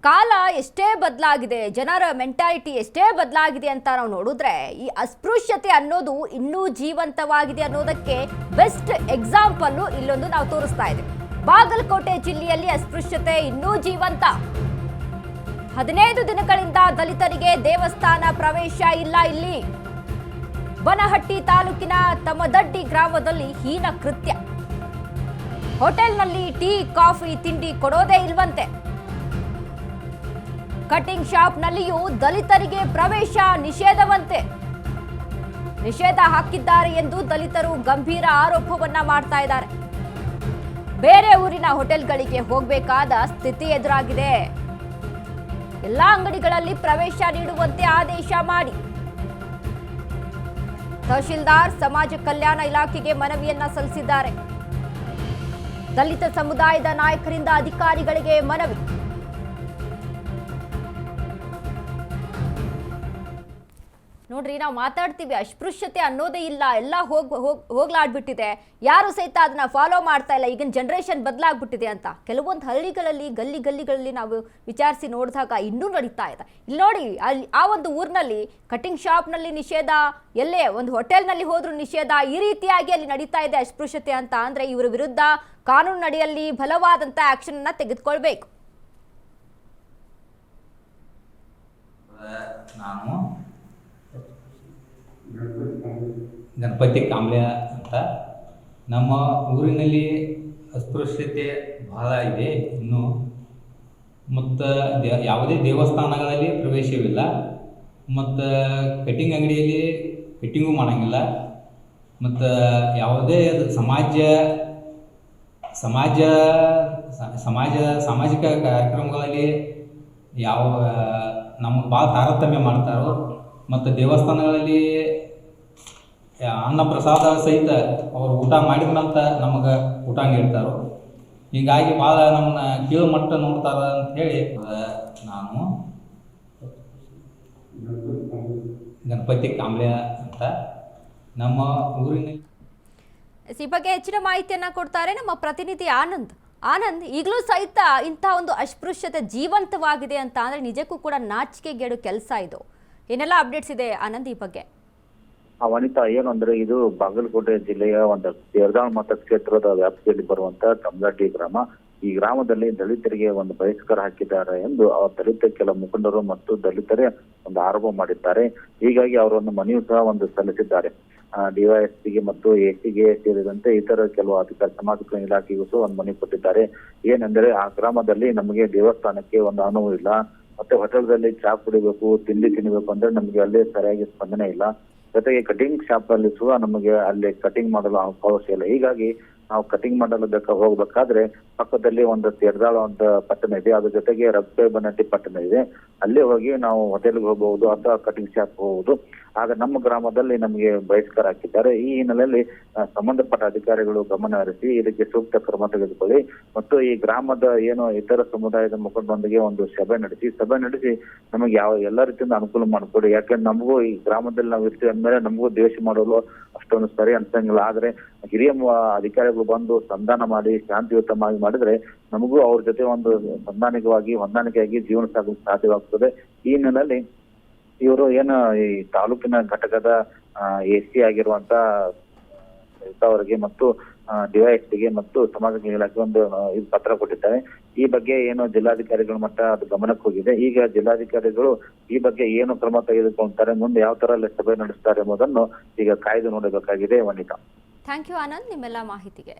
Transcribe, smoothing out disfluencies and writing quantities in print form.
ಕಾಲ ಎಷ್ಟೇ ಬದಲಾಗಿದೆ, ಜನರ ಮೆಂಟಾಲಿಟಿ ಎಷ್ಟೇ ಬದಲಾಗಿದೆ ಅಂತ ನಾವು ನೋಡಿದ್ರೆ ಈ ಅಸ್ಪೃಶ್ಯತೆ ಅನ್ನೋದು ಇನ್ನೂ ಜೀವಂತವಾಗಿದೆ ಅನ್ನೋದಕ್ಕೆ ಬೆಸ್ಟ್ ಎಕ್ಸಾಂಪಲ್ ಇಲ್ಲೊಂದು ನಾವು ತೋರಿಸ್ತಾ ಇದ್ದೀವಿ. ಬಾಗಲಕೋಟೆ ಜಿಲ್ಲೆಯಲ್ಲಿ ಅಸ್ಪೃಶ್ಯತೆ ಇನ್ನೂ ಜೀವಂತ. 15 ದಿನಗಳಿಂದ ದಲಿತರಿಗೆ ದೇವಸ್ಥಾನ ಪ್ರವೇಶ ಇಲ್ಲ. ಇಲ್ಲಿ ಬನಹಟ್ಟಿ ತಾಲೂಕಿನ ತಮದಡ್ಡಿ ಗ್ರಾಮದಲ್ಲಿ ಹೀನ ಕೃತ್ಯ. ಹೋಟೆಲ್ನಲ್ಲಿ ಟೀ ಕಾಫಿ ತಿಂಡಿ ಕೊಡೋದೇ ಇಲ್ವಂತೆ. ಕಟಿಂಗ್ ಶಾಪ್ನಲ್ಲಿಯೂ ದಲಿತರಿಗೆ ಪ್ರವೇಶ ನಿಷೇಧವಂತೆ. ನಿಷೇಧ ಹಾಕಿದ್ದಾರೆ ಎಂದು ದಲಿತರು ಗಂಭೀರ ಆರೋಪವನ್ನ ಮಾಡ್ತಾ ಇದ್ದಾರೆ. ಬೇರೆ ಊರಿನ ಹೋಟೆಲ್ಗಳಿಗೆ ಹೋಗಬೇಕಾದ ಸ್ಥಿತಿ ಎದುರಾಗಿದೆ. ಎಲ್ಲಾ ಅಂಗಡಿಗಳಲ್ಲಿ ಪ್ರವೇಶ ನೀಡುವಂತೆ ಆದೇಶ ಮಾಡಿ ತಹಶೀಲ್ದಾರ್ ಸಮಾಜ ಕಲ್ಯಾಣ ಇಲಾಖೆಗೆ ಮನವಿಯನ್ನ ಸಲ್ಲಿಸಿದ್ದಾರೆ. ದಲಿತ ಸಮುದಾಯದ ನಾಯಕರಿಂದ ಅಧಿಕಾರಿಗಳಿಗೆ ಮನವಿ. ನೋಡ್ರಿ, ನಾವು ಮಾತಾಡ್ತೀವಿ ಅಸ್ಪೃಶ್ಯತೆ ಅನ್ನೋದೇ ಇಲ್ಲ, ಎಲ್ಲ ಹೋಗ್ಲಾಡ್ಬಿಟ್ಟಿದೆ, ಯಾರು ಸಹಿತ ಅದನ್ನ ಫಾಲೋ ಮಾಡ್ತಾ ಇಲ್ಲ, ಈಗಿನ ಜನರೇಷನ್ ಬದಲಾಗ್ಬಿಟ್ಟಿದೆ ಅಂತ. ಕೆಲವೊಂದು ಹಳ್ಳಿಗಳಲ್ಲಿ ಗಲ್ಲಿಗಳಲ್ಲಿ ನಾವು ವಿಚಾರಿಸಿ ನೋಡಿದಾಗ ಇನ್ನೂ ನಡೀತಾ ಇದೆ. ಇಲ್ಲಿ ನೋಡಿ, ಅಲ್ಲಿ ಆ ಒಂದು ಊರಿನಲ್ಲಿ ಕಟಿಂಗ್ ಶಾಪ್ನಲ್ಲಿ ನಿಷೇಧ, ಎಲ್ಲೇ ಒಂದು ಹೋಟೆಲ್ನಲ್ಲಿ ಹೋದ್ರೂ ನಿಷೇಧ, ಈ ರೀತಿಯಾಗಿ ಅಲ್ಲಿ ನಡೀತಾ ಇದೆ ಅಸ್ಪೃಶ್ಯತೆ ಅಂತ ಅಂದ್ರೆ ಇವರ ವಿರುದ್ಧ ಕಾನೂನು ಅಡಿಯಲ್ಲಿ ಬಲವಾದಂತ ಆಕ್ಷನ್ ಅನ್ನ ತೆಗೆದುಕೊಳ್ಬೇಕು. ನಾನು ಗಣಪತಿ ಕಾಂಬ್ಳೆ ಅಂತ. ನಮ್ಮ ಊರಿನಲ್ಲಿ ಅಸ್ಪೃಶ್ಯತೆ ಬಹಳ ಇದೆ ಇನ್ನು. ಮತ್ತು ಯಾವುದೇ ದೇವಸ್ಥಾನಗಳಲ್ಲಿ ಪ್ರವೇಶವಿಲ್ಲ. ಮತ್ತು ಕಟಿಂಗ್ ಅಂಗಡಿಯಲ್ಲಿ ಕಟಿಂಗು ಮಾಡೋಂಗಿಲ್ಲ. ಮತ್ತು ಯಾವುದೇ ಸಾಮಾಜಿಕ ಕಾರ್ಯಕ್ರಮಗಳಲ್ಲಿ ನಮಗೆ ಭಾಳ ತಾರತಮ್ಯ ಮಾಡ್ತಾರೋ. ಮತ್ತು ದೇವಸ್ಥಾನಗಳಲ್ಲಿ ಅನ್ನ ಪ್ರಸಾದ ಸಹಿತ ಅವರು ಊಟ ಮಾಡಿದ ನಂತರ ನಮಗೆ ಊಟ ನೀಡ್ತಾರೋ. ಹೀಗಾಗಿ ಭಾಳ ನಮ್ಮನ್ನ ಕೀಳು ಮಟ್ಟ ನೋಡ್ತಾರ ಅಂತ ಹೇಳಿ ನಾನು ಗಣಪತಿ ಕಾಂಬ್ಳೆ ಅಂತ ನಮ್ಮ ಊರಿನಲ್ಲಿ. ಈ ಬಗ್ಗೆ ಹೆಚ್ಚಿನ ಮಾಹಿತಿಯನ್ನ ಕೊಡ್ತಾರೆ ನಮ್ಮ ಪ್ರತಿನಿಧಿ ಆನಂದ್. ಈಗಲೂ ಸಹಿತ ಇಂಥ ಒಂದು ಅಸ್ಪೃಶ್ಯತೆ ಜೀವಂತವಾಗಿದೆ ಅಂತ ಅಂದ್ರೆ ನಿಜಕ್ಕೂ ಕೂಡ ನಾಚಿಕೆಗೇಡು ಕೆಲಸ ಇದು. ಏನೆಲ್ಲ ಅಪ್ಡೇಟ್ಸ್ ಇದೆ ಆನಂದ್ ಈ ಬಗ್ಗೆ? ವನಿತಾ, ಏನು ಅಂದ್ರೆ ಇದು ಬಾಗಲಕೋಟೆ ಜಿಲ್ಲೆಯ ಒಂದು ತೇರದಾಳ್ ಮತಕ್ಷೇತ್ರದ ವ್ಯಾಪ್ತಿಯಲ್ಲಿ ಬರುವಂತ ತಮದಡ್ಡಿ ಗ್ರಾಮ. ಈ ಗ್ರಾಮದಲ್ಲಿ ದಲಿತರಿಗೆ ಒಂದು ಬಹಿಷ್ಕಾರ ಹಾಕಿದ್ದಾರೆ ಎಂದು ಆ ದಲಿತ ಕೆಲ ಮುಖಂಡರು ಮತ್ತು ದಲಿತರೇ ಒಂದು ಆರೋಪ ಮಾಡಿದ್ದಾರೆ. ಹೀಗಾಗಿ ಅವರನ್ನು ಮನವಿ ಸಹ ಒಂದು ಸಲ್ಲಿಸಿದ್ದಾರೆ. ಡಿವೈಎಸ್ಪಿಗೆ ಮತ್ತು ಎಸಿಗೆ ಸೇರಿದಂತೆ ಇತರ ಕೆಲವು ಅಧಿಕಾರಿ ಸಮಾಜ ಕಲ್ಯಾಣ ಇಲಾಖೆಗೂ ಸಹ ಒಂದು ಮನವಿ ಕೊಟ್ಟಿದ್ದಾರೆ. ಏನೆಂದರೆ ಆ ಗ್ರಾಮದಲ್ಲಿ ನಮಗೆ ದೇವಸ್ಥಾನಕ್ಕೆ ಒಂದು ಅನುವು ಇಲ್ಲ, ಮತ್ತೆ ಹೋಟೆಲ್ದಲ್ಲಿ ಚಾ ಕುಡಿಬೇಕು, ತಿಂಡಿ ತಿನ್ನಬೇಕು ಅಂದ್ರೆ ನಮಗೆ ಅಲ್ಲಿ ಸರಿಯಾಗಿ ಸ್ಪಂದನೆ ಇಲ್ಲ. ಜೊತೆಗೆ ಕಟಿಂಗ್ ಶಾಪ್ ಅಲ್ಲಿ ಸಹ ನಮಗೆ ಅಲ್ಲಿ ಕಟಿಂಗ್ ಮಾಡಲು ಅವಕಾಶ ಇಲ್ಲ. ಹೀಗಾಗಿ ನಾವು ಕಟಿಂಗ್ ಮಾಡಲು ಹೋಗ್ಬೇಕಾದ್ರೆ ಪಕ್ಕದಲ್ಲಿ ಒಂದು ತೇರದಾಳ ಅಂತ ಪಟ್ಟಣ ಇದೆ, ಅದ್ರ ಜೊತೆಗೆ ಬನಹಟ್ಟಿ ಪಟ್ಟಣ ಇದೆ. ಅಲ್ಲಿ ಹೋಗಿ ನಾವು ಹೋಟೆಲ್ಗೆ ಹೋಗಬಹುದು ಅಥವಾ ಕಟಿಂಗ್ ಶಾಪ್ ಹೋಗಬಹುದು. ಆಗ ನಮ್ಮ ಗ್ರಾಮದಲ್ಲಿ ನಮಗೆ ಬಹಿಷ್ಕಾರ ಹಾಕಿದ್ದಾರೆ. ಈ ಹಿನ್ನೆಲೆಯಲ್ಲಿ ಸಂಬಂಧಪಟ್ಟ ಅಧಿಕಾರಿಗಳು ಗಮನ ಹರಿಸಿ ಇದಕ್ಕೆ ಸೂಕ್ತ ಕ್ರಮ ತೆಗೆದುಕೊಳ್ಳಿ ಮತ್ತು ಈ ಗ್ರಾಮದ ಏನು ಇತರ ಸಮುದಾಯದ ಮುಖಂಡರೊಂದಿಗೆ ಒಂದು ಸಭೆ ನಡೆಸಿ ನಮಗೆ ಎಲ್ಲ ರೀತಿಯಿಂದ ಅನುಕೂಲ ಮಾಡಿಕೊಡಿ. ಯಾಕಂದ್ರೆ ನಮಗೂ ಈ ಗ್ರಾಮದಲ್ಲಿ ನಾವು ಇರ್ತೀವಿ ಅಂದ್ಮೇಲೆ ನಮಗೂ ದ್ವೇಷ ಮಾಡಲು ಅಷ್ಟೊಂದು ಸರಿ ಅನ್ಸಂಗಿಲ್ಲ. ಆದ್ರೆ ಹಿರಿಯ ಅಧಿಕಾರಿಗಳು ಬಂದು ಸಂಧಾನ ಮಾಡಿ ಶಾಂತಿಯುತವಾಗಿ ಮಾಡಿದ್ರೆ ನಮಗೂ ಅವ್ರ ಜೊತೆ ಒಂದು ಹೊಂದಾಣಿಕೆಯಾಗಿ ಜೀವನ ಸಾಗಲು ಸಾಧ್ಯವಾಗ್ತದೆ. ಈ ಹಿನ್ನೆಲೆಯಲ್ಲಿ ಇವರು ಏನು ಈ ತಾಲೂಕಿನ ಘಟಕದ ಎಸಿ ಆಗಿರುವಂತ ಅವರಿಗೆ ಮತ್ತು ಡಿವೈಎಸ್ಪಿಗೆ ಮತ್ತು ಸಮಾಜ ಕಲ್ಯಾಣ ಇಲಾಖೆ ಒಂದು ಪತ್ರ ಕೊಟ್ಟಿದ್ದಾರೆ. ಈ ಬಗ್ಗೆ ಏನು ಜಿಲ್ಲಾಧಿಕಾರಿಗಳ ಮಟ್ಟ ಅದು ಗಮನಕ್ಕೆ ಹೋಗಿದೆ. ಈಗ ಜಿಲ್ಲಾಧಿಕಾರಿಗಳು ಈ ಬಗ್ಗೆ ಏನು ಕ್ರಮ ತೆಗೆದುಕೊಳ್ತಾರೆ, ಮುಂದೆ ಯಾವ ತರ ಸಭೆ ನಡೆಸ್ತಾರೆ ಎಂಬುದನ್ನು ಈಗ ಕಾಯ್ದು ನೋಡಬೇಕಾಗಿದೆ. ವನಿತಾ, ಥ್ಯಾಂಕ್ ಯು ಆನಂದ್ ನಿಮ್ಮೆಲ್ಲ ಮಾಹಿತಿಗೆ.